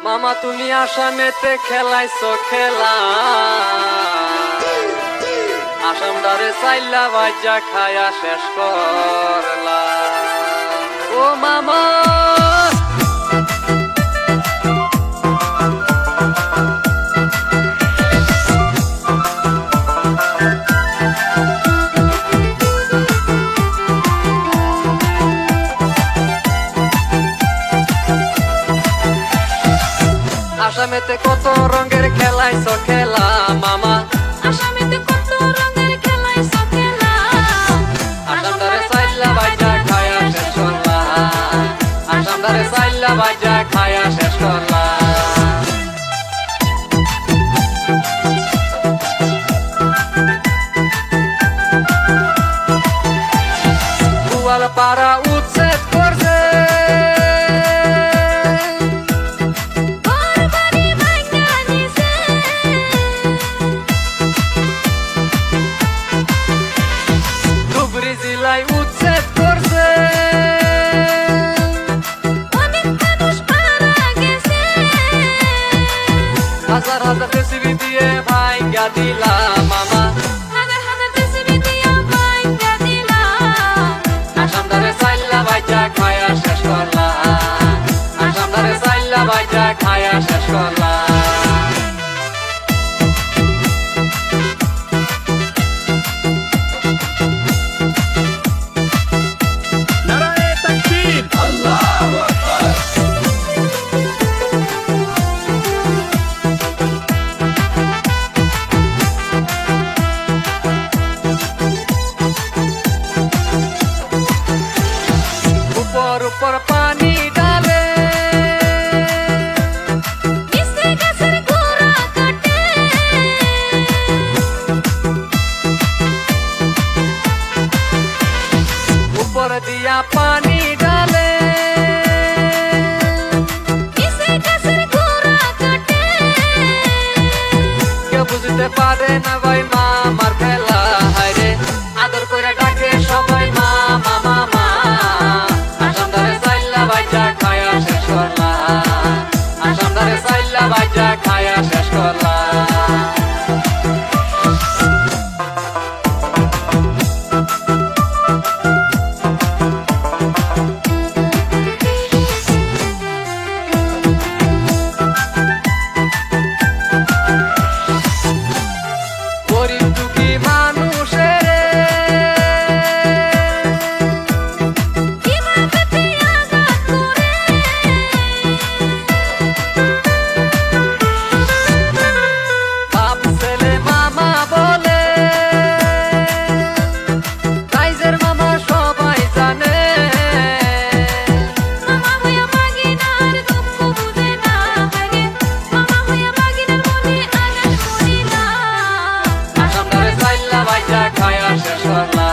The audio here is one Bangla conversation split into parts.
মামা তুমি আসামেতে খেলাইছো খেলা, আসামদারে চাইলা বাজ্যা খায়া শেষ করলা। ও মামা আসামেতে কত রঙের খেলাইছো খেলা, মামা আসামেতে কত রঙের খেলাইছো খেলা, আসামদারে চাইলা বাজ্যা খায়া শেষ করলা, আসামদারে চাইলা বাজ্যা খায়া শেষ করলা। গোয়ালপাড়া উচ্ছেদ করছে, জেলায় উচ্ছেদ করছে, অনেক মানুষ মারা গেছে, হাজার হাজার জেসিবি দিয়ে ভাইঙ্গা দিলা মামা, হাজার হাজার জেসিবি দিয়া ভাইঙ্গা দিলা। আসামদারে চাইলা বাজ্যা খায়া শেষ করলা, আসামদারে চাইলা বাজ্যা খায়া শেষ করলা। উপর পানি ডালে, নিচে গাছের গোড়া কাটে, উপর দিয়া পানি ডালে, নিচে গাছের গোড়া কাটে, কেউ বুঝতে পারে না ভাই মামার খেলা, হায়রে আদর করে ডাকে সবাই মামা মামা, আসামদারে চাইলা বাজ্যা খায়া শেষ করলা, আসামদারে চাইলা বাজ্যা খায়া শেষ করলা। গরিব দুঃখী মানুষের কিভাবে আঘাত করে, বাপ ছেলে মামা বলে, রাইজের মামা সবাই জানে, মামা হইয়া মাগিনার দুঃখ বুঝে না, হায়রে মামা হইয়া মাগিনার মনে আঘাত করিলা। আসামদারে চাইলা বাজ্যা খায়া শেষ করলা,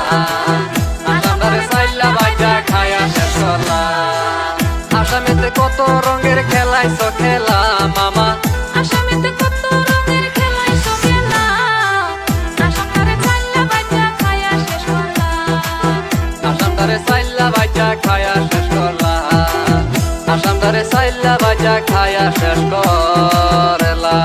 আসামদারে চাইলা বাজ্যা খায়া শেষ করলা। আসামেতে কত রঙের খেলাইছো খেলা, মামা আসামেতে কত রঙের খেলাইছো খেলা, আসামদারে চাইলা বাজ্যা খায়া শেষ করলা, আসামদারে চাইলা বাজ্যা খায়া শেষ করলা, আসামদারে চাইলা বাজ্যা খায়া শেষ করলা।